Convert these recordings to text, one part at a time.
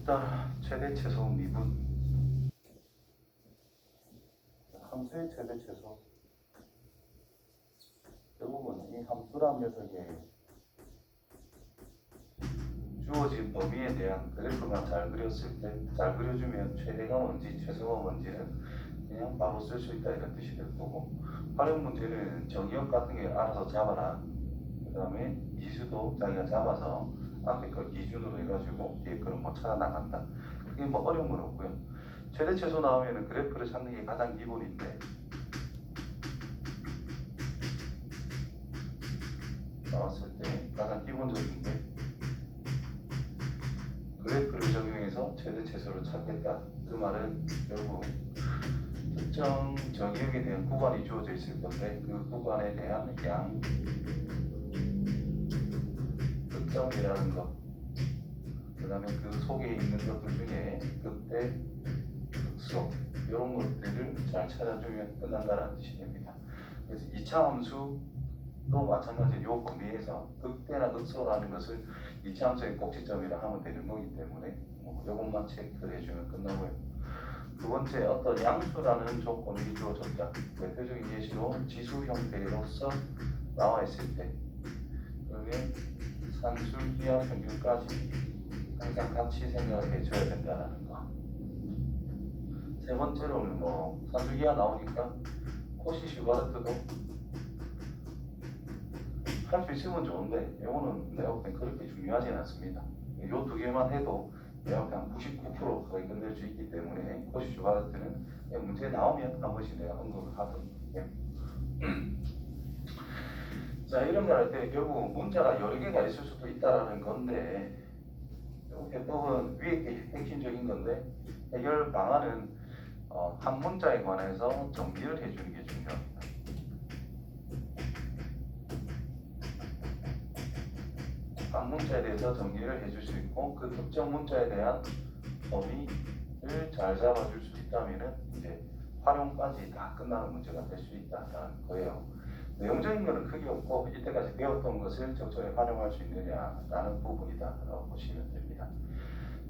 일단 최대 최소 미분 함수의 최대 최소 결국은 이 함수란 녀석의 주어진 범위에 대한 그래프만 잘 그렸을 때 잘 그려주면 최대가 뭔지 최소가 뭔지는 그냥 바로 쓸 수 있다 이런 뜻이 될 거고, 활용 문제는 정의역 같은 게 알아서 잡아라. 그 다음에 미수도 자기가 잡아서 앞에 거 기준으로 해가지고 뒤에 거는 뭐 찾아 나간다. 그게 뭐 어려운 건 없고요. 최대 최소 나오면은 그래프를 찾는 게 가장 기본인데, 나왔을 때 가장 기본적인 게 그래프를 적용해서 최대 최소를 찾겠다. 그 말은 결국 특정 정의역에 대한 구간이 주어져 있을 건데 그 구간에 대한 양 특정이라는 것, 그 다음에 그 속에 있는 것들 중에 극대, 극소 이런 것들을 잘 찾아주면 끝난다는 뜻이 됩니다. 그래서 2차 함수도 마찬가지로 이 범위에서 극대나 극소라는 것을 2차 함수의 꼭지점이라 하면 되는 거기 때문에 이것만 체크를 해주면 끝나고요. 두 번째, 어떤 양수라는 조건이 주어졌다. 대표적인 예시로 지수 형태로서 나와 있을 때, 그러면 산술, 기하, 평균까지 항상 같이 생각을 해줘야 된다는 거. 세 번째로는 산술, 기하 나오니까 코시 슈바르트도 할 수 있으면 좋은데 이거는 내가 볼 땐 그렇게 중요하진 않습니다. 이 두 개만 해도 내가 그냥 99% 거의 끝낼 수 있기 때문에 코시 슈바르트는 문제 나오면 한 번씩 내가 언급을 하든. 자, 이런 걸 할 때 결국 문자가 여러 개가 있을 수도 있다라는 건데, 해법은 위에 게 핵심적인 건데 해결 방안은 한 문자에 관해서 정리를 해주는 게 중요합니다. 한 문자에 대해서 정리를 해줄 수 있고 그 특정 문자에 대한 범위를 잘 잡아줄 수 있다면은 이제 활용까지 다 끝나는 문제가 될 수 있다는 거예요. 내용적인 것은 크게 없고 이때까지 배웠던 것을 적절히 활용할 수 있느냐라는 부분이다라고 보시면 됩니다.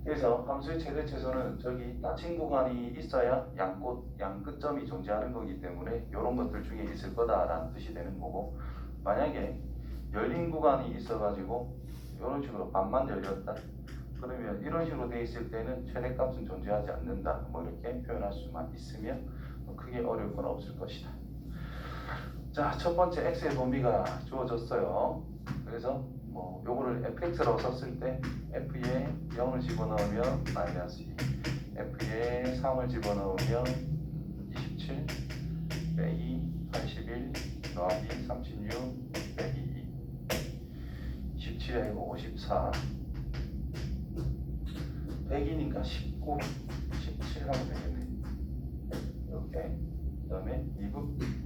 그래서 함수의 최대 최소는 저기 닫힌 구간이 있어야 양끝점이 존재하는 거기 때문에 이런 것들 중에 있을 거다라는 뜻이 되는 거고, 만약에 열린 구간이 있어가지고 이런 식으로 반만 열렸다, 그러면 이런 식으로 돼 있을 때는 최대값은 존재하지 않는다, 이렇게 표현할 수만 있으면 크게 어려울 건 없을 것이다. 자, 첫 번째 x의 범위가 주어졌어요. 그래서 요거를 fx라고 썼을 때 f에 0을 집어넣으면 마이너스 2, f에 3을 집어넣으면 27 빼기 81 더하기 36 빼기 2, 27이 아니고 54, 100이니까 19, 17 하면 되겠네. 이렇게. 그 다음에 2분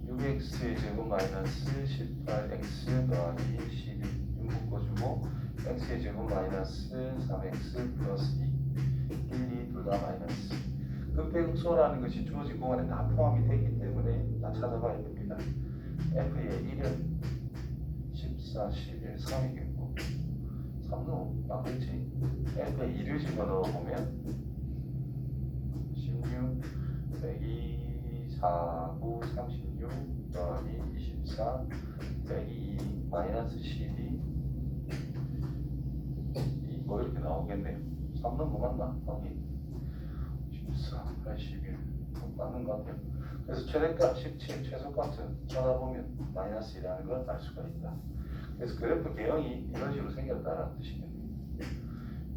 6x의 제곱 마이너스 18x 더하기 12 묶어주고, x의 제곱 마이너스 3x 플러스 2, 1, 2 둘 다 마이너스. 극대극소라는 것이 주어진 공간에 다 포함이 되기 때문에 다 찾아봐야 됩니다. f의 1은 14, 11, 3이겠고 3는 그렇지. f의 2를 집어넣어보면 16 빼기 4, 9, 36 더하기 24 빼기 2 마이너스 12 이렇게 나오겠네요. 3는 뭐 맞나? 여기 14, 81 맞는 것 같아요. 그래서 최대값 17, 최소값은 찾아보면 마이너스 1이라는 걸 알 수가 있다. 그래서 그래프 개형이 이런 식으로 생겼다는 뜻입니다.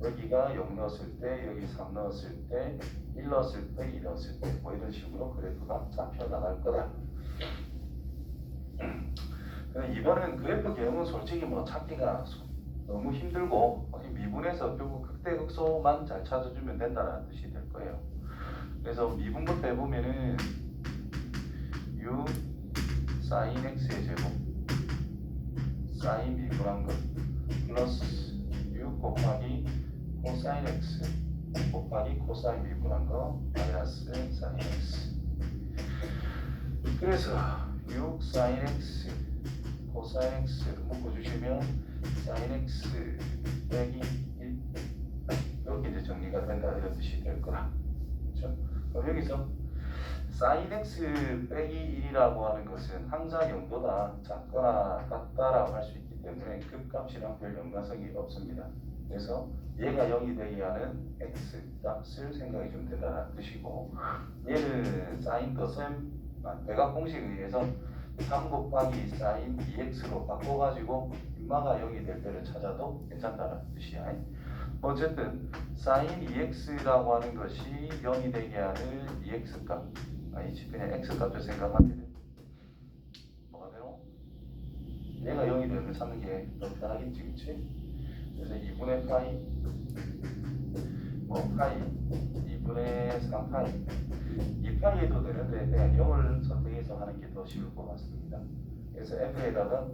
여기가 0 넣었을 때, 여기 3 넣었을 때, 1 넣었을 때, 2 넣었을 때 이런 식으로 그래프가 잡혀 나갈 거다. 이번엔 그래프 개형은 솔직히 찾기가 너무 힘들고 미분에서 결국 극대극소만 잘 찾아주면 된다는 뜻이 될 거예요. 그래서 미분부터 해보면은 u sin x의 제곱 sin 미분한 것 플러스 u 곱하기 코사인 x 곱하기 코사인 미분한 거 마이너스 sin x. 그래서 6 sin x 코사인 x를 묶어주시면 sin x 빼기 1 이렇게 이제 정리가 된다 이런 뜻이 될 거라. 그렇죠? 그럼 여기서 sin x 빼기 1이라고 하는 것은 항상 0보다 작거나 같다라고 할 수 있기 때문에 극값이랑 별 연관성이 없습니다. 그래서 얘가 0이 되게 하는 x 값을 생각해 주면 된다는 뜻이고, 얘는 sin 더셈 대각 공식에 의해서 3 곱하기 sin 2x로 바꿔가지고 인마가 0이 될 때를 찾아도 괜찮다는 뜻이야. 어쨌든 sin 2x라고 하는 것이 0이 되게 하는 2x 값, 아니지 그냥 x 값을 생각하게 돼. 뭐가 되노? 얘가 0이 되면 찾는 게 더 편하겠지, 그치? 그래서 2분의 파이, 뭐 파이, 2분의 3파이, 2파이에도 되는데 그냥 0을 선택해서 하는 게 더 쉬울 것 같습니다. 그래서 f에다가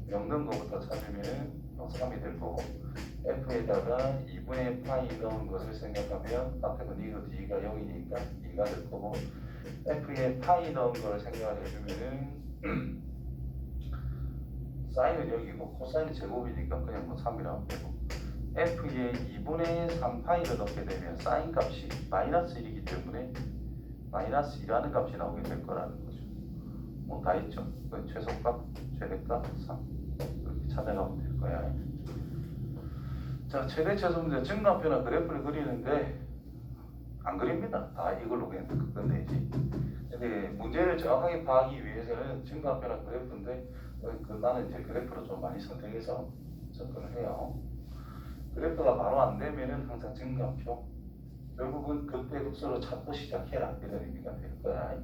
0 넣은 것부터 찾으면은 3이 될 거고, f에다가 2분의 파이 넣은 것을 생각하면 앞에 거 니도 d가 0이니까 2가 될 거고, f에 파이 넣은 걸 생각을 해주면은 사인은 0이고 코사인은 제곱이니까 그냥 뭐 3이라고 되고, f에 2분의 3파이를 넣게 되면 사인 값이 마이너스 1이기 때문에 마이너스 2라는 값이 나오게 될 거라는 거죠. 뭐 다 있죠. 최소값, 최대값, 3 이렇게 찾아가면 될 거야. 자, 최대 최소 문제 증가표나 그래프를 그리는데 안 그립니다. 다 이걸로 그냥 끝내지. 근데 문제를 정확하게 파악하기 위해서는 증가표나 그래프인데 나는 이제 그래프로 좀 많이 선택해서 접근을 해요. 그래프가 바로 안 되면은 항상 증가표. 결국은 극대극소로 찾고 시작해라 이런 의미가 될 거야.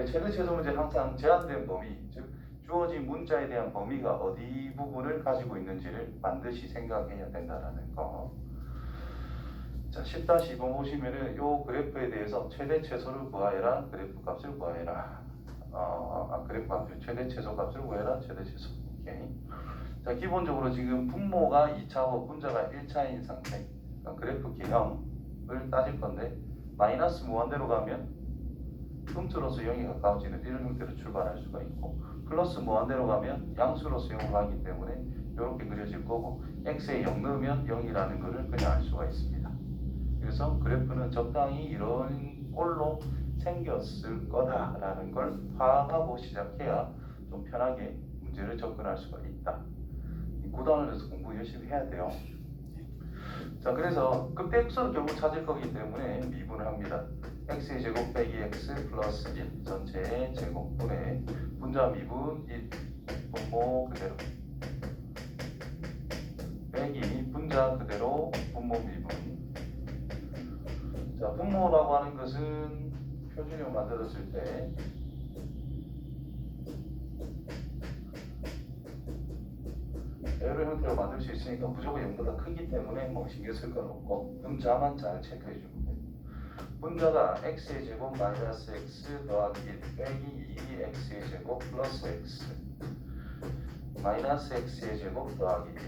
최대 최소 문제 항상 제한된 범위, 즉 주어진 문자에 대한 범위가 어디 부분을 가지고 있는지를 반드시 생각해야 된다라는 거. 자, 10-2번 보시면은 요 그래프에 대해서 최대 최소를 구하여라, 그래프 값을 구하여라. 그래프 값을 최대 최소 값을 구해라, 최대 최소. 오케이. 자, 기본적으로 지금 분모가 2차고 분자가 1차인 상태. 그래프 개형을 따질 건데 마이너스 무한대로 가면 음수로서 0이 가까워지는 이런 형태로 출발할 수가 있고, 플러스 무한대로 가면 양수로서 0으로 가기 때문에 이렇게 그려질 거고, x에 0 넣으면 0이라는 것을 그냥 알 수가 있습니다. 그래서 그래프는 적당히 이런 꼴로 생겼을 거다라는 걸 파악하고 시작해야 좀 편하게 문제를 접근할 수가 있다. 이 구단을 해서 공부 열심히 해야 돼요. 자, 그래서 극대극소를 결국 찾을 거기 때문에 미분을 합니다. x의 제곱 빼기 x 플러스 1 전체의 제곱분의 분자 미분 1 분모 그대로 빼기 분자 그대로 분모 미분. 자, 분모라고 하는 것은 표준형 만들었을 때 에러 형태로 만들 수 있으니까 무조건 0보다 크기 때문에 뭐 신경 쓸 건 없고 분자만 잘 체크해 주면 돼요. 분자가 x의 제곱 마이너스 x 더하기 1 빼기 2x의 제곱 플러스 x 마이너스 x의 제곱 더하기 1.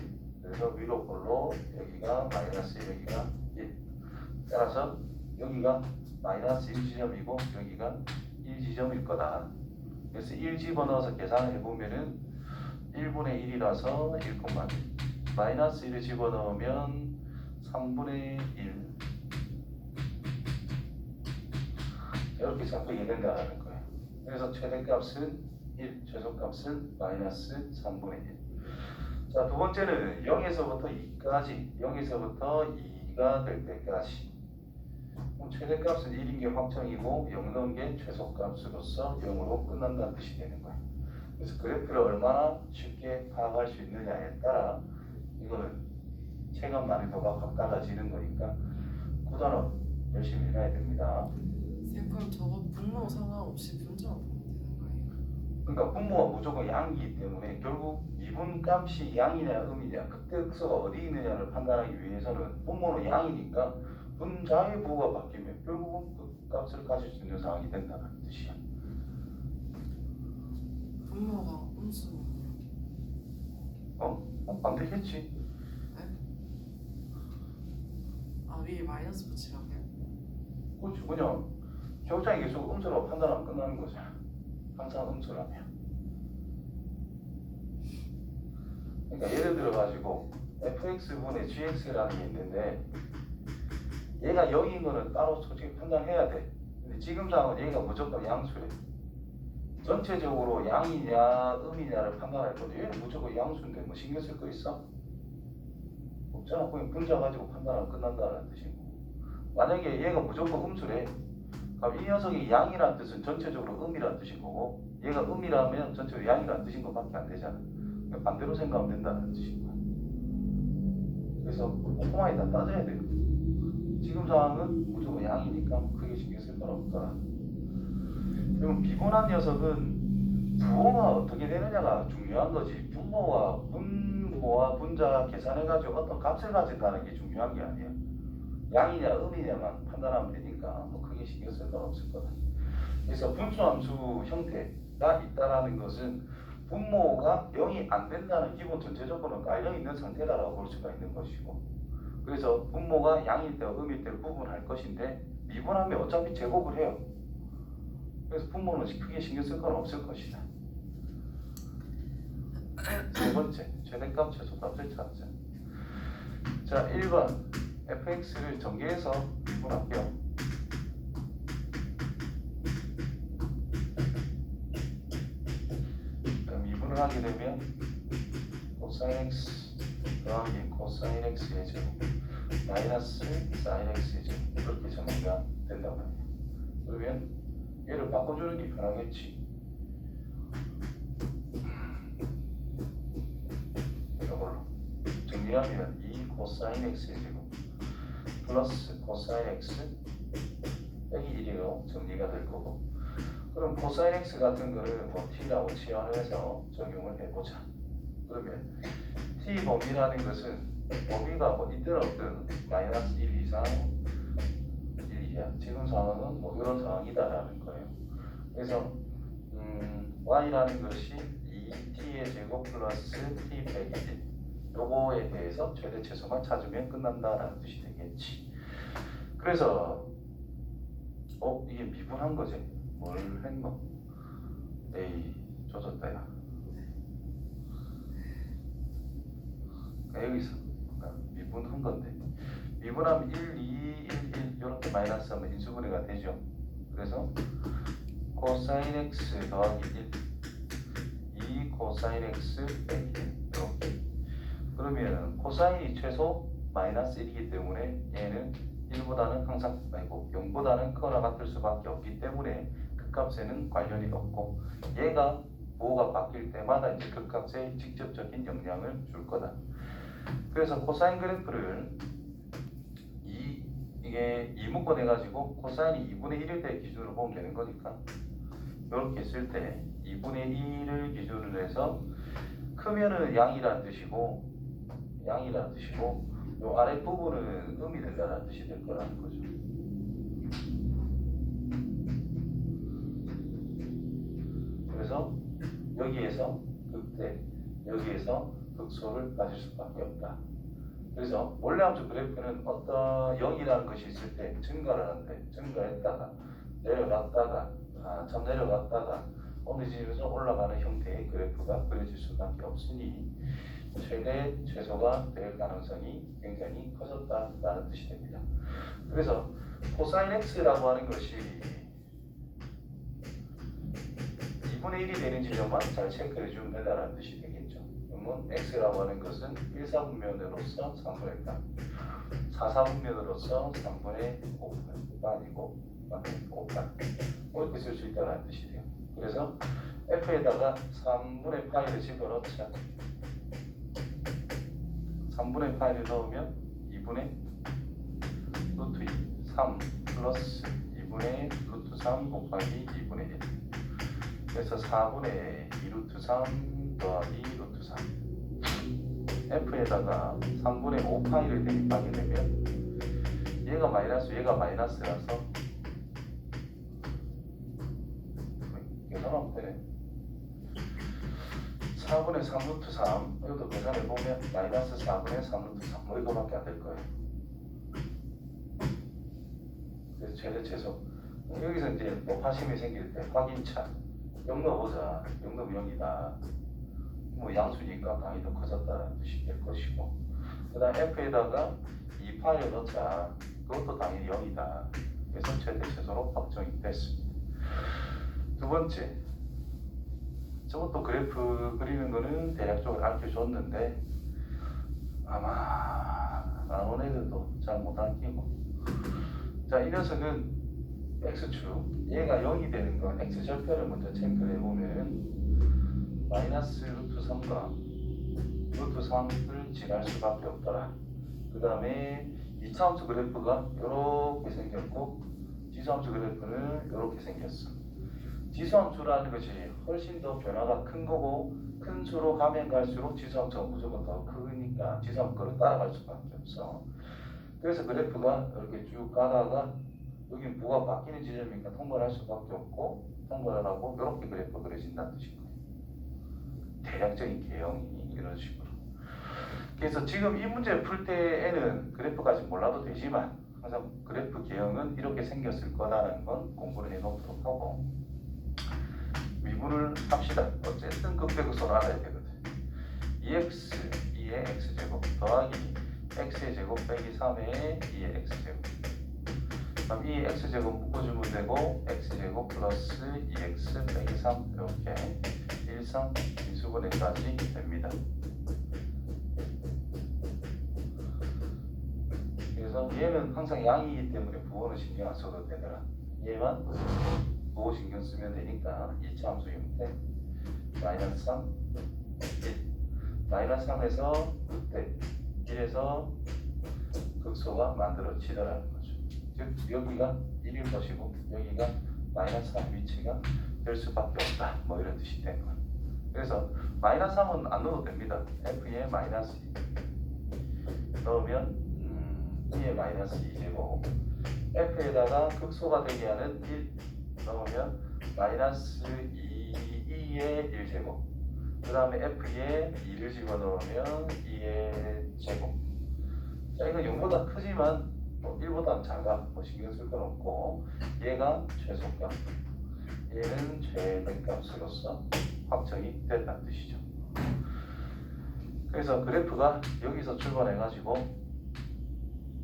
그래서 위로 볼로 여기가 마이너스 1, 여기가 1. 따라서 여기가 마이너스 1지점이고 여기가 1지점일 거다. 그래서 1 집어넣어서 계산을 해보면은 1분의 1이라서 1,1 마이너스 1을 집어넣으면 3분의 1 이렇게 잡히게 된다는 거예요. 그래서 최대값은 1, 최소값은 마이너스 3분의 1. 자, 두 번째는 0에서부터 2까지 0에서부터 2가 될 때까지, 최대값은 1인 게 확정이고 0 넣은 게 최소값으로서 0으로 끝난다는 뜻이 되는 거예요. 그래서 그래프를 얼마나 쉽게 파악할 수 있느냐에 따라 이거는 체감 난이도가 확 달라지는 거니까 구단원 열심히 해야 됩니다. 그럼 저거 분모 상관없이 분자만 보면 되는 거예요? 그러니까 분모가 무조건 양이기 때문에 결국 미분 값이 양이냐 음이냐 극대극소가 어디 있느냐를 판단하기 위해서는 분모는 양이니까 분자의 부호가 바뀌면 결국은 그 값을 가질 수 있는 상황이 된다는 뜻이야. 분모가 음수는요? 안 되겠지. 네? 위에 마이너스 붙이라고요? 그렇지. 그냥 적장의 계속 음수라고 판단하면 끝나는 거잖아. 항상 음수라면. 그러니까 예를 들어 가지고 fx분의 gx라는 게 있는데 얘가 0인 거는 따로 솔직히 판단해야 돼. 근데 지금 상황은 얘가 무조건 양수래. 전체적으로 양이냐 음이냐를 판단할 건데 얘는 무조건 양수인데 뭐 신경 쓸 거 있어? 없잖아. 그냥 분자 가지고 판단하면 끝난다는 뜻이고. 만약에 얘가 무조건 음수래. 그럼 이 녀석이 양이라는 뜻은 전체적으로 음이라는 뜻인 거고 얘가 음이라면 전체적으로 양이라는 뜻인 것밖에 안 되잖아. 그러니까 반대로 생각하면 된다는 뜻인 거야. 그래서 꼼꼼하게 다 따져야 돼요. 지금 상황은 무조건 양이니까 크게 신경 쓸 건 없더라. 그럼 비분한 녀석은 부호가 어떻게 되느냐가 중요한 거지. 분모와 분자 계산해가지고 어떤 값을 가진다는 게 중요한 게 아니야. 양이냐 음이냐만 판단하면 되니까 뭐 크게 신경 쓸 건 없을 거다. 그래서 분수함수 형태가 있다라는 것은 분모가 0이 안 된다는 기본 전제 조건은 깔려 있는 상태다라고 볼 수가 있는 것이고, 그래서 분모가 양일 때와 음일 때를 구분할 것인데 미분하면 어차피 제곱을 해요. 그래서 분모는 크게 신경 쓸 건 없을 것이다. 세 번째, 최대값, 최소값을 찾자. 자, 1번 fx를 전개해서 미분할게요. 미분을 하게 되면 코사인 x 더하기 코사인 x의 제곱 마이너스 사인 x의 제곱 이렇게 정리가 된다고 합니다. 그러면 얘를 바꿔주는 게 편하겠지. 이걸로 정리하면 2 코사인 x의 제곱 플러스 코사인 x 빼기 1이로 정리가 될 거고, 그럼 코사인 x 같은 거를 뭐 t라고 치환을 해서 적용을 해보자. 그러면 t 범위라는 것은 범위가 뭐 이때는 어떤 마이너스 1 이상 1 이하, 지금 상황은 뭐 이런 상황이다라는 거예요. 그래서 y라는 것이 2t의 제곱 플러스 t 빼기 1 요거에 대해서 최대 최소만 찾으면 끝난다라는 뜻이 되겠지. 그래서 이게 미분한 거지. 뭘 했노? 에이 조졌다 야. 여기서 미분한 건데 미분하면 1, 2, 1, 1 이렇게 마이너스 하면 인수분해가 되죠. 그래서 코사인 x 더하기 1 2 코사인 x 빼기 1 이렇게. 그러면 코사인이 최소 마이너스 1이기 때문에 얘는 1보다는 항상 아니고 0보다는 크거나 같을 수밖에 없기 때문에 그 값에는 관련이 없고, 얘가 부호가 바뀔 때마다 이제 그 값에 직접적인 영향을 줄 거다. 그래서 코사인 그래프를 이게 2묶어 내가지고 코사인이 2분의 1일 때 기준으로 보면 되는 거니까 이렇게 했을 때 2분의 1을 기준으로 해서 크면은 양이라는 뜻이고 요 아랫부분은 음이 된다는 뜻이 될 거라는 거죠. 그래서 여기에서 극대, 여기에서 극소를 가질 수밖에 없다. 그래서 원래 함수 그래프는 어떤 0이라는 것이 있을 때 증가를 하는데 증가했다가 내려갔다가 참 내려갔다가 어느 지점에서 올라가는 형태의 그래프가 그려질 수밖에 없으니 최대 최소가 될 가능성이 굉장히 커졌다라는 뜻이 됩니다. 그래서 코사인 x라고 하는 것이 2분의 1이 되는 지점만 잘 체크해 주면 된다는 뜻이 되겠죠. 그러면 x라고 하는 것은 1사분면으로서 3분의 8, 4사분면으로서 3분의 5가 아니고 5가 이렇게 쓸 수 있다는 뜻이 돼요. 그래서 f에다가 3분의 파이를 집어넣자. 3분의 파이를 넣으면 2분의 루트 2, 3 플러스 2분의 루트 3 곱하기 2분의 1. 그래서 4분의 2 루트 3 더하기 루트 3. f에다가 3분의 5 파이를 대입하게 되면 얘가 마이너스 얘가 마이너스라서 계산하면 되네. 4분의 3 루트 3 이것도 계산해보면 마이너스 4분의 3 루트 3 뭐 이거밖에 안 될 거예요. 그래서 최대 최소 여기서 이제 높아심이 생길 때 확인차 0 넣어보자. 0 넣으면 0이다. 뭐 양수니까 방이 더 커졌다는 뜻이 될 것이고, 그 다음 f에다가 2파를 넣자. 그것도 당연히 0이다. 그래서 최대 최소로 확정이 됐습니다. 두 번째, 저것도 그래프 그리는 거는 대략적으로 알려줬는데 아마 안 온 애들도 잘 못 알기고. 자, 이 녀석은 x축, 얘가 0이 되는 건 x절편을 먼저 체크를 해보면 마이너스 루트 3과 루트 3을 지날 수밖에 없더라. 그 다음에 이차함수 그래프가 이렇게 생겼고 지수함수 그래프는 이렇게 생겼어. 지수함수라는 것이 훨씬 더 변화가 큰 거고 큰 수로 가면 갈수록 지수함수가 무조건 더 크니까 지수함수 거를 따라갈 수밖에 없어. 그래서 그래프가 이렇게 쭉 가다가 여기 뭐가 바뀌는 지점이니까 통과를 할 수밖에 없고 통과를 하고 이렇게 그래프가 그려진다는 뜻이고요. 대략적인 개형이 이런 식으로. 그래서 지금 이 문제를 풀 때에는 그래프까지 몰라도 되지만 항상 그래프 개형은 이렇게 생겼을 거다라는 건 공부를 해놓도록 하고 미분을 합시다. 어쨌든 극대극소를 알아야 되거든. 2x, 2의 x제곱 더하기 x의 제곱 빼기 3의 2의 x제곱. 그럼 이 x제곱 묶어주면 되고 x제곱 플러스 2x 빼기 3 이렇게 1, 3 인수분해까지 됩니다. 그래서 얘는 항상 양이기 때문에 부호는 신경 안 써도 되더라. 얘만 부호 신경 쓰면 되니까 2차 함수 형태 마이너스 3, 1 마이너스 3에서 극대 1에서 극소가 만들어지더라는 거죠. 즉 여기가 1일 것이고 여기가 마이너스 3 위치가 될 수밖에 없다. 뭐 이런 뜻이 된 거예요. 그래서 마이너스 3은 안 넣어도 됩니다. f의 마이너스 2 넣으면 2의 마이너스 2제곱 f에다가 극소가 되게 하는 1 넣으면 마이너스 2의 1제곱 그 다음에 f에 2를 집어넣으면 2의 제곱. 자, 이건 0보다 크지만 뭐 1보다 작아. 뭐 신경 쓸 건 없고 얘가 최소값 얘는 최대값으로서 확정이 된다는 뜻이죠. 그래서 그래프가 여기서 출발해가지고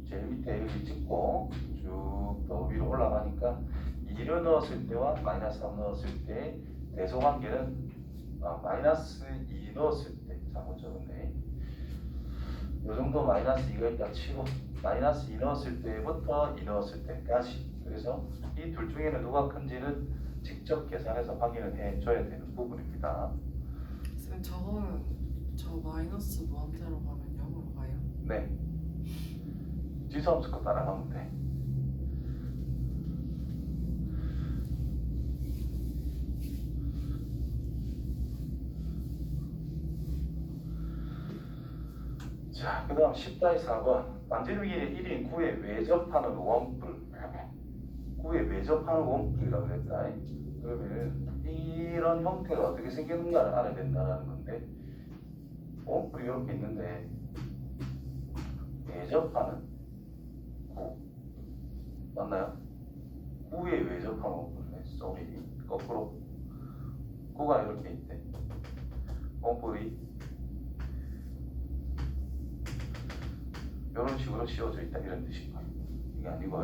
제일 밑에 여기 찍고 쭉 더 위로 올라가니까 2를 넣었을 때와 마이너스 3 넣었을 때 대소관계는 마이너스 2 넣었을 때 잘못 적었네. 요 정도 마이너스 2가 있다 치고 마이너스 2 넣었을 때부터 2 넣었을 때까지. 그래서 이 둘 중에는 누가 큰지는 직접 계산해서 확인을 해줘야 되는 부분입니다. 쌤 저거는 저 마이너스 무한대로 가면 0으로 가요? 네. 지수함수 거 따라가면 돼. 자, 그 다음 10-4번 반지름 길이 1인 9에 외접하는 원뿔 9에 외접하는 원뿔이라고 했다. 그러면 이런 형태가 어떻게 생기는가를 알아야 된다는 건데 원뿔이 이렇게 있는데 외접하는 9 맞나요? 9에 외접하는 원뿔이네. 쏘리 거꾸로 9가 이렇게 있대. 원뿔이 이런 식으로 씌워져 있다 이런 뜻인 거예요. 이게 아니고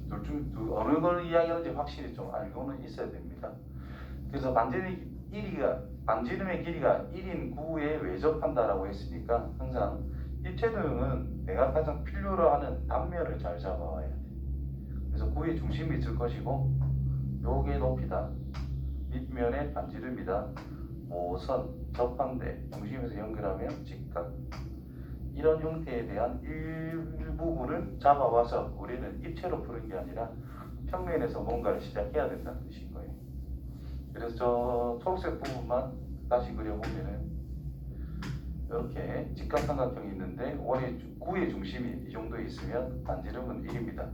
둘 중 어느 걸 이야기하는지 확실히 좀 알고는 있어야 됩니다. 그래서 반지름의 길이가 1인 9에 외접한다라고 했으니까 항상 입체도형은 내가 가장 필요로 하는 단면을 잘 잡아와야 돼. 그래서 9의 중심이 있을 것이고 요게 높이다. 밑면의 반지름이다. 모선, 접한대, 중심에서 연결하면 직각. 이런 형태에 대한 일부분을 잡아와서 우리는 입체로 푸는 게 아니라 평면에서 뭔가를 시작해야 된다는 뜻인 거예요. 그래서 저 초록색 부분만 다시 그려보면은 이렇게 직각삼각형이 있는데 원의 9의 중심이 이 정도에 있으면 반지름은 1입니다.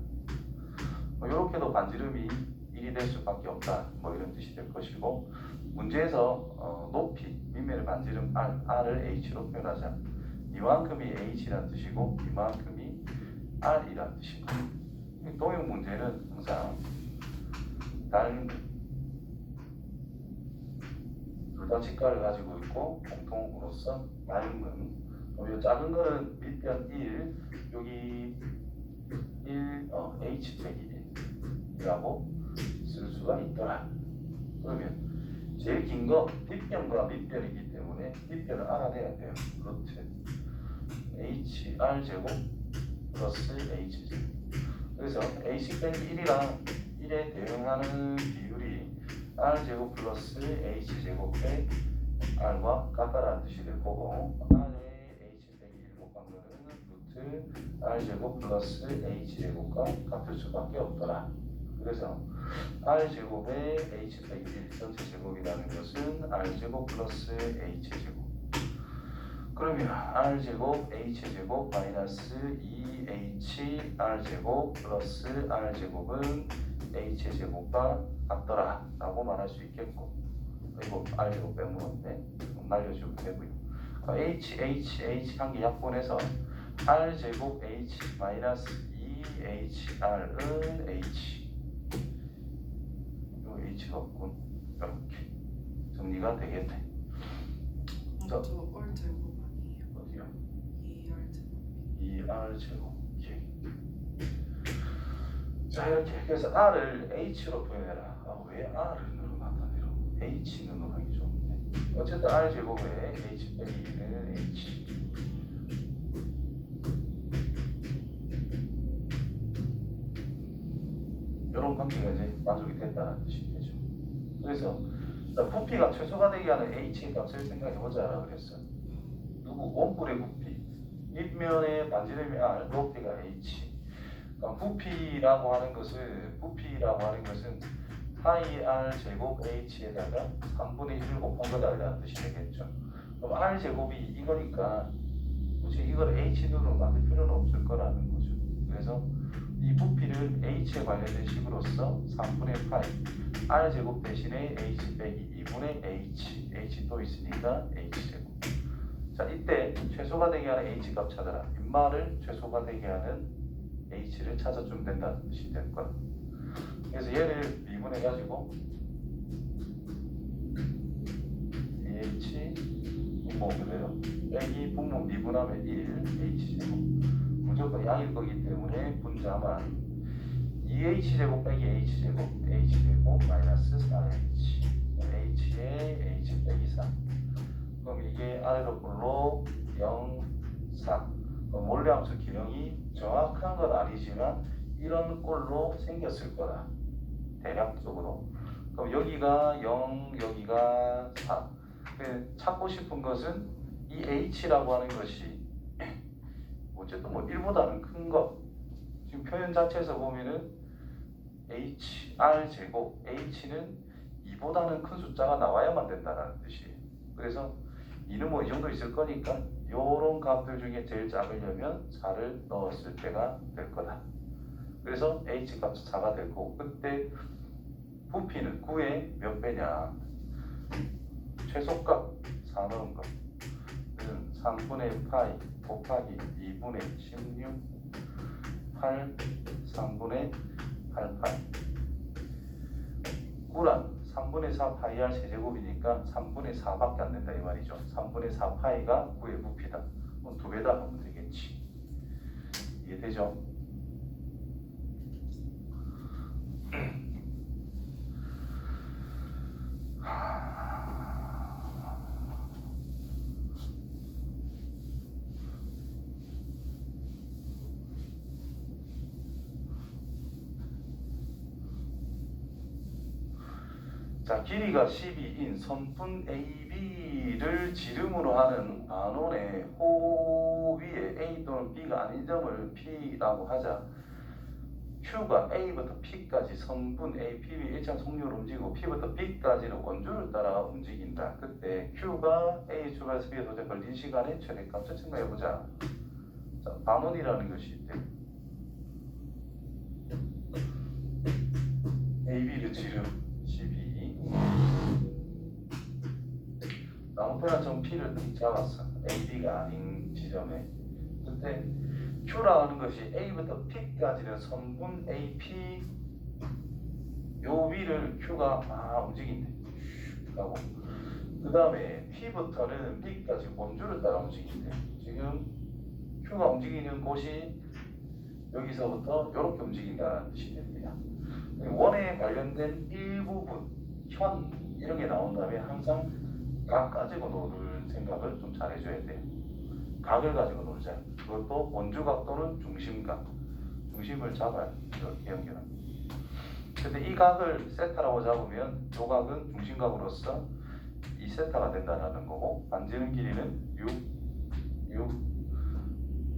이렇게도 반지름이 1이 될 수밖에 없다. 뭐 이런 뜻이 될 것이고 문제에서 높이, 밑면의 반지름 R을 H로 표현하자. 이만큼이 H라는 뜻이고 이만큼이 R이라는 뜻이고 동형 문제는 항상 둘 다 직각을 가지고 있고 공통으로서 닮은 요 작은 거는 밑변 1, 여기 1, h 빼기 1이라고 쓸 수가 있더라. 그러면 제일 긴 거 뒷변과 밑변이기 때문에 뒷변을 알아내야 돼요. 루트 hr 제곱 플러스 h 제곱. 그래서 h 빼기 1이랑 1에 대응하는 비율이 r 제곱 플러스 h 제곱에 r과 같다라는 뜻이 될 거고, r에 h 빼기 1 곱한 거는 루트 r 제곱 플러스 h 제곱과 같을 수밖에 없더라. 그래서 r 제곱에 h 빼기 1 전체 제곱이라는 것은 r 제곱 플러스 h 제곱. 그러면 r 제곱 h 제곱 마이너스 2h r 제곱 플러스 r 제곱은 h 제곱과 같더라 라고 말할 수 있겠고, 그리고 r 제곱 빼먹었네. 날려주면 되고요. h 한 개 약분해서 r 제곱 h 마이너스 2hr은 h, 요 h가 없군. 이렇게 정리가 되겠네. 저 얼 제곱 아니에요? 어디요? 2R 제곱. 2r 제곱. 오케이. 자, 이렇게 그래서 r을 h로 표현해라. 왜 r로 나타내려? h는 하기 좋은데. 어쨌든 r 제곱에 h 빼기 2는 h. 이런 관계가 이제 만족이 됐다는 뜻이 되죠. 그래서 부피가 최소가 되게 하는 h의 값을 생각해보자 그랬어. 누구? 원뿔의 부피. 밑면의 반지름이 r, 높이가 h. 그러니까 부피라고 하는 것은 파이 r 제곱 h에다가 3분의 1을 곱한 거다라는 뜻이 되겠죠. 그럼 r 제곱이 이거니까 굳이 이걸 h로 만들 필요는 없을 거라는 거죠. 그래서 이 부피를 h에 관련된 식으로서 3분의 파이 r 제곱 대신에 h 빼기 2분의 h 또 있으니까 h 제곱. 자, 이때 최소가 되게 하는 h 값 찾아라. 빈말을 최소가 되게 하는 h를 찾아주면 된다는 뜻이 될 거야. 그래서 얘를 미분해가지고 h 분모 그대로 빼기 분모 미분하면 1 h 제곱. 무조건 양일 거기 때문에 분자만 2h 제곱 빼기 h 제곱 마이너스 4h h에 h 빼기 4. 그럼 이게 아래로 볼로 0, 4. 몰래함수 기능이 정확한 건 아니지만 이런 꼴로 생겼을 거다. 대략적으로. 그럼 여기가 0, 여기가 4. 찾고 싶은 것은 이 h라고 하는 것이 어쨌든 뭐 1보다는 큰 거. 지금 표현 자체에서 보면은 r 제곱, h는 2보다는 큰 숫자가 나와야만 된다는 뜻이에요. 그래서 2는 뭐 이 정도 있을 거니까 요런 값들 중에 제일 작으려면 4를 넣었을 때가 될 거다. 그래서 h 값이 4가 될 거고, 그때 부피는 9의 몇 배냐? 최소값 4 넣은 거. 그래서 3분의 파이 곱하기 2분의 16 8 3분의 8파이 9란 3분의 4 파이 r 세제곱이니까 3분의 4밖에 안 된다 이 말이죠. 3분의 4 파이가 9의 부피다. 그럼 2배다 하면 되겠지. 이해되죠? 자, 길이가 12인 선분 AB를 지름으로 하는 반원의 호 위에 A 또는 B가 아닌 점을 P라고 하자. Q가 A부터 P까지 선분 A, P, B 일정 속력으로 움직이고 P부터 B까지는 원주를 따라 움직인다. 그때 Q가 A 출발해서 B에 도착 걸린 시간의 최대값을 측량해보자. 자, 반원이라는 것이 있대. AB를 지름 12. 나무편한 점 P를 잡았어. AB가 아닌 지점에. 그때 Q라는 것이 A부터 P까지는 선분 AP 요 위를 Q가 움직인대. 하고 그 다음에 P부터는 B까지 원주를 따라 움직인대요. 지금 Q가 움직이는 곳이 여기서부터 이렇게 움직인다는 뜻이 됩니다. 원에 관련된 일부분, 현 이런 게 나온 다음에 항상 각 가지고 노는 생각을 좀 잘 해줘야 돼요. 각을 가지고 놀자. 그것도 원주각 또는 중심각. 중심을 잡아야 이렇게 연결합니다. 근데 이 각을 세타라고 잡으면 이 각은 중심각으로서 이 세타가 된다는 거고, 반지름 길이는 6, 6,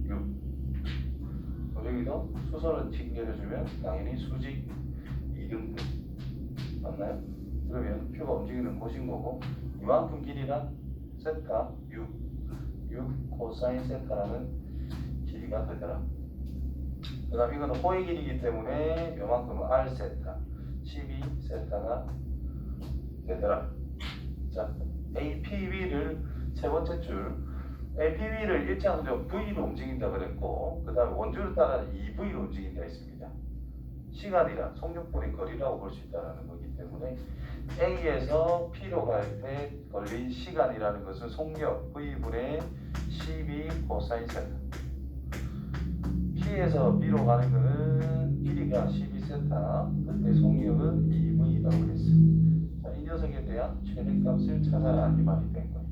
6. 여기도 수선을 튕겨주면 당연히 수직 2등분. 맞나요? 그러면 Q가 움직이는 곳인 거고, 이만큼 길이나 세타 6 코사인 세타라는 길이가 되더라. 그 다음 이거는 호의 길이기 때문에 이만큼은 R 세타 12 세타가 되더라. 자, APB를 세 번째 줄, APB를 일정하게 V로 움직인다 그랬고, 그 다음에 원주를 따라 2V로 움직인다 했습니다. 시간이라 속력분의 거리라고 볼 수 있다는 거기 때문에 A에서 P로 갈 때 걸린 시간이라는 것은 속력 V분의 12 코사인 세타. P에서 B로 가는 것은 길이가 12세타, 그때 속력은 2V라고 했어. 자, 이 녀석에 대한 최대값을 찾아라 이 말이 된 거예요.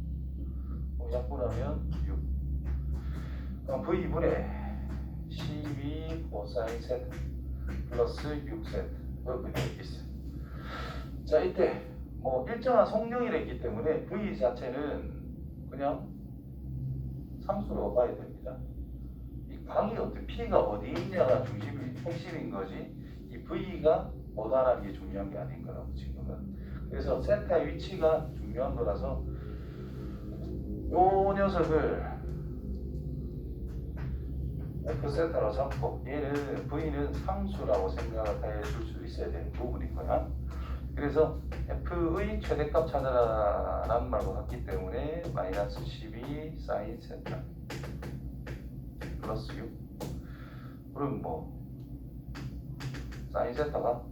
약분하면 6. 그럼 V분의 12 코사인 세타 플러스 6세타 이렇게 있어요. 자, 이때 뭐 일정한 속력이랬기 때문에 V 자체는 그냥 상수로 봐야 됩니다. 이 각이 어떻게 P가 어디 있냐가 핵심인 거지, 이 V가 뭐다라는 게 중요한 게 아닌 거라고 지금은. 그래서 세타의 위치가 중요한 거라서 요 녀석을 F세타로 잡고, 얘는 V는 상수라고 생각해 줄 수 있어야 되는 부분인 거야. 그래서 F의 최대값 찾아라 라는 말과 같기 때문에 마이너스 12 사인 세타 플러스 6. 그럼 뭐 사인 세타가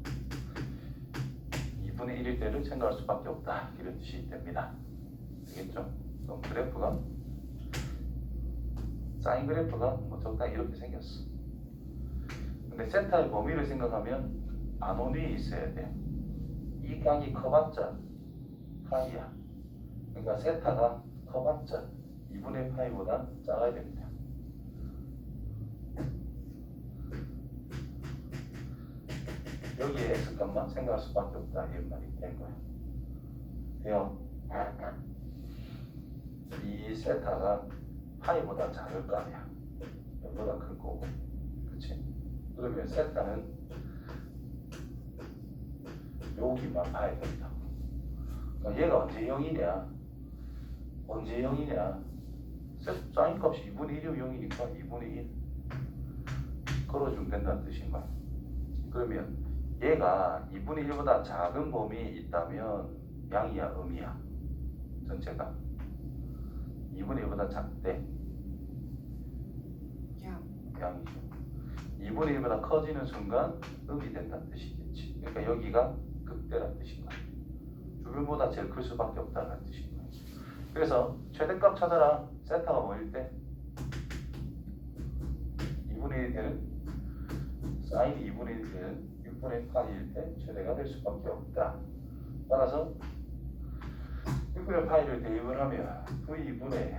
2분의 1일 때를 생각할 수밖에 없다, 이런 뜻이 됩니다. 되겠죠? 그럼 그래프가 사인 그래프가 뭐 적당히 이렇게 생겼어. 근데 세타의 범위를 생각하면 안원이 있어야 돼요. 이 각이 커봤자 파이야. 그러니까 세타가 커봤자 2분의 파이보다 작아야 됩니다. 여기에 x값만 생각할 수밖에 없다, 이런 말이 된 거야. 돼요? 이 세타가 파이보다 작을 거 아니야. 이보다 클 거고, 그렇지? 그러면 세타는 여기만 봐야 된다. 그러니까 얘가 언제 0이냐? 언제 0이냐? 사인 값이 2분의 1이면 0이니까 2분의 1 걸어주면 된다는 뜻인 거야. 그러면 얘가 2분의 1보다 작은 범위 있다면 양이야, 음이야? 전체가 2분의 1보다 작대. 양이죠. 2분의 1보다 커지는 순간 음이 된다는 뜻이겠지. 그러니까 여기가 극대라는 뜻인 거야. 주변보다 제일 클 수밖에 없다는 뜻인 거야. 그래서 최대값 찾아라. 세타가 뭐일 때? 2분의 1 되는 사인이 2분의 1 되는 6분의 파이일 때 최대가 될 수밖에 없다. 따라서 6분의 파이를 대입을 하면 V분의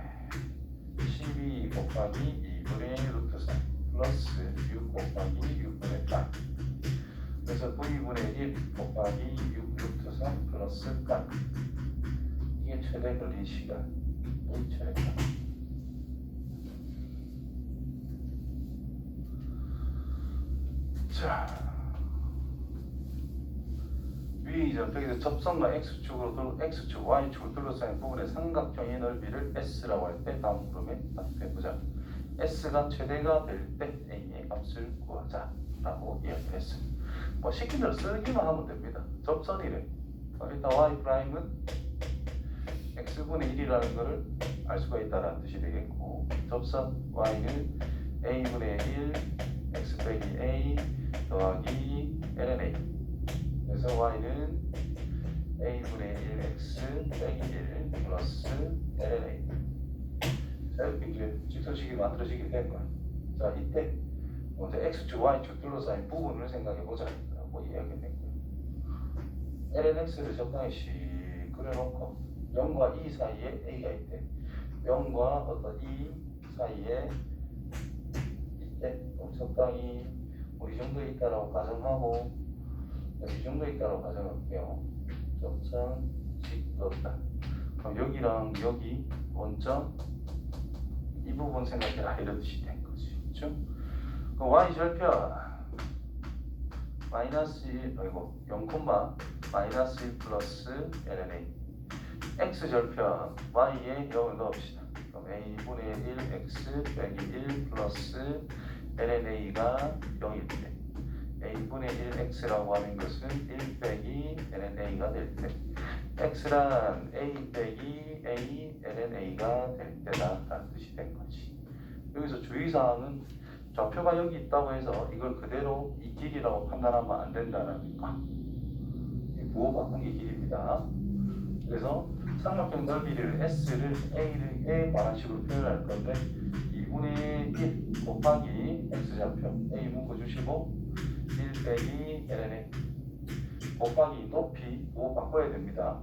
12 곱하기 2분의 루트 3 플러스 6 곱하기 6분의 8. 그래서 V분의 1 곱하기 6 루트 3 플러스 8. 이게 최대 걸린 시간. 이 최대값. 자, 위 점평에서 접선과 x축으로 x축, y축을 둘러싸인 부분의 삼각형의 넓이를 s라고 할 때 다음 그림에 해보자. s가 최대가 될 때 a의 값을 구하자라고 이야기했습니다. 뭐 시킨 대로 쓰기만 하면 됩니다. 접선이래. 일단 y 프라임은 x분의 1이라는 것을 알 수가 있다는 뜻이 되겠고, 접선 y는 a분의 1 x 빼기 a 더하기 ln a. 그래서 y는 a분의 1x 빼기 1 된 거야. 자, 이때 먼저 x축, y축 둘러싸인 부분을 생각해보자 라고 이야기를 했고요. lnx를 적당히 씩 그려놓고 0과 2 사이에 a가 있대. 0과 어떤 2 사이에 이때 적당히 뭐 이 정도 있다라고 가정하고 이 정도 있다라고 가정할게요. 적상 직없다. 그럼 여기랑 여기 원점 이 부분 생각해라 이런 뜻이 된 거지. 그렇죠? 그럼 y 절편 마이너스 1 아이고 0, 마이너스 1 플러스 lna x 절편 y에 0을 넣읍시다. 그럼 a분의 1 x 빼기 1 플러스 lna가 0일 때 a분의 1 x라고 하는 것은 1 빼기 lna가 될 때 x란 a 빼기 a lna가 될 때다 라는 뜻이 된 거지. 여기서 주의사항은 좌표가 여기 있다고 해서 이걸 그대로 이 길이라고 판단하면 안 된다라니까. 부호가 이 길입니다. 그래서 삼각형 넓이를 S를 A를 A 반환식으로 표현할 건데 2분의 1 곱하기 X좌표 A 묶어주시고 1 빼기 LNA 곱하기 높이 부호 바꿔야 됩니다.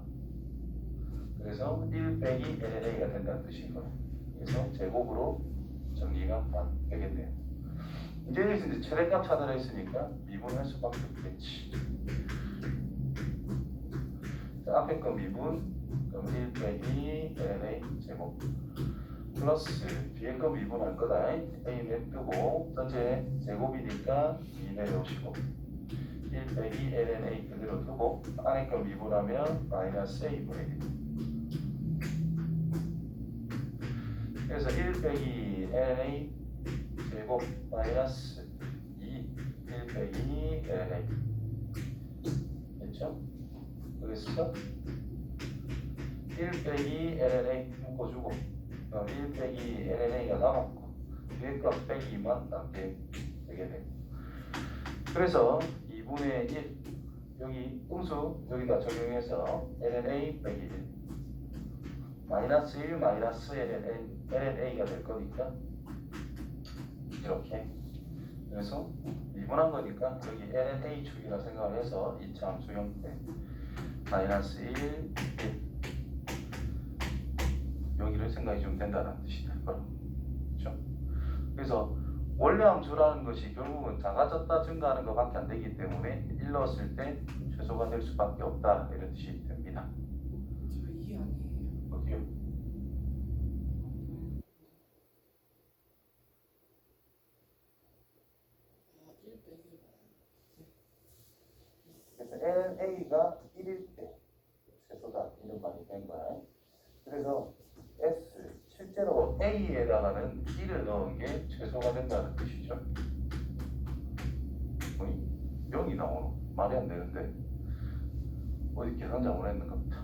그래서 1 빼기 LNA가 된다는 뜻인 거예요. 그래서 제곱으로 정리가 다 되겠네요. 이제 여기서 이제 최대값 찾아라 했으니까 미분할 수밖에 없겠지. 자, 앞에 거 미분, 그럼 1 빼기 LNA 제곱 플러스 뒤에 거 미분할 거다. A 냅두고 전체 제곱이니까 2 내려오시고 1 빼기 LNA 그대로 두고 안에 거 미분하면 마이너스 A분의 1. 그래서 1 빼기 LNA 제곱 마이너스 2 1 빼기 LNA 됐죠? 그래서 1 빼기 LNA 묶어주고 1 빼기 LNA가 남았고 뒤에 값 빼기만 남게 되게 되고 그래서 2분의 1 여기 음수 여기다 적용해서 LNA 빼기 1 마이너스 1 마이너스 LNA가 될 거니까 이렇게 그래서 미분한 거니까 여기 LNA 축이라 생각을 해서 이차 함수 형태 마이너스 1, 1 여기를 생각해 주면 된다는 뜻이다. 그렇죠? 그래서 원래 함수라는 것이 결국은 작아졌다 증가하는 것밖에 안 되기 때문에 1 넣었을 때 최소가 될 수밖에 없다 이런 뜻이 됩니다. 저 2 아니에요? 어디요? 그래서 LNA가 1일 때 최소다 이런 말이 된 거야. 그래서 S 실제로 A에다가는 1을 넣은 게 최소가 된다는 뜻이죠. 0이 나오노? 말이 안 되는데 어디 계산 잘못했는 겁니다.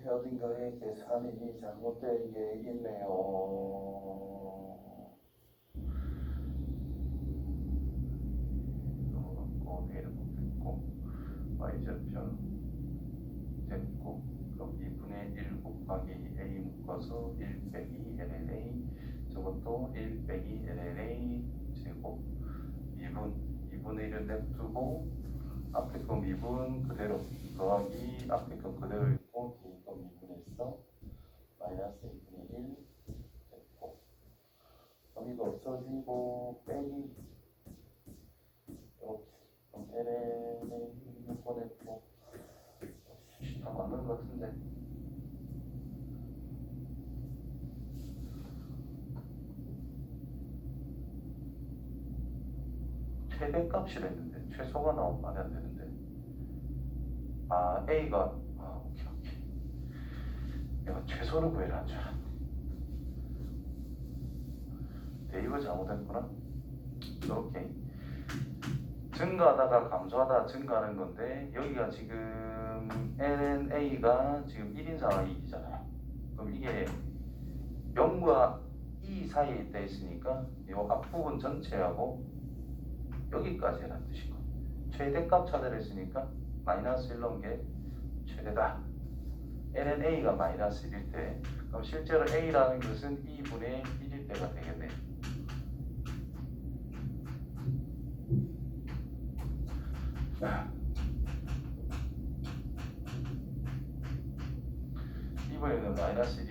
어딘가에 계산이 잘못된 게 있네요. 얘를 못했고 y절편 됐고 그럼 2분의 1 곱하기 a 묶어서 1 빼기 LNA 저것도 1 빼기 LNA 제곱 미분 2분의 1을 냅두고 앞에 거 미분 그대로 더하기 앞에 거 그대로 있고 뒤에 거 미분해서 마이너스 2분의 1 됐고 그럼 이거 없어지고 빼기 이렇게 그럼 LNA 6번 했고 다 맞는 것 같은데 최대값이라 했는데 최소가 나오면 말이 안 되는데 A가 오케이 내가 최소를 구해라 줄 알았네. 대입을 잘못했구나. 이렇게 증가하다가 감소하다 증가하는 건데 여기가 지금 LNA가 지금 1인 상황이잖아요. 그럼 이게 0과 2 사이에 있다 있으니까 이 앞부분 전체하고 여기까지라는 뜻이고 최대값 찾으랬으니까 마이너스 1 넣은 게 최대다. ln a가 마이너스 1일 때 그럼 실제로 a라는 것은 2분의 1일 때가 되겠네. 이번에는 마이너스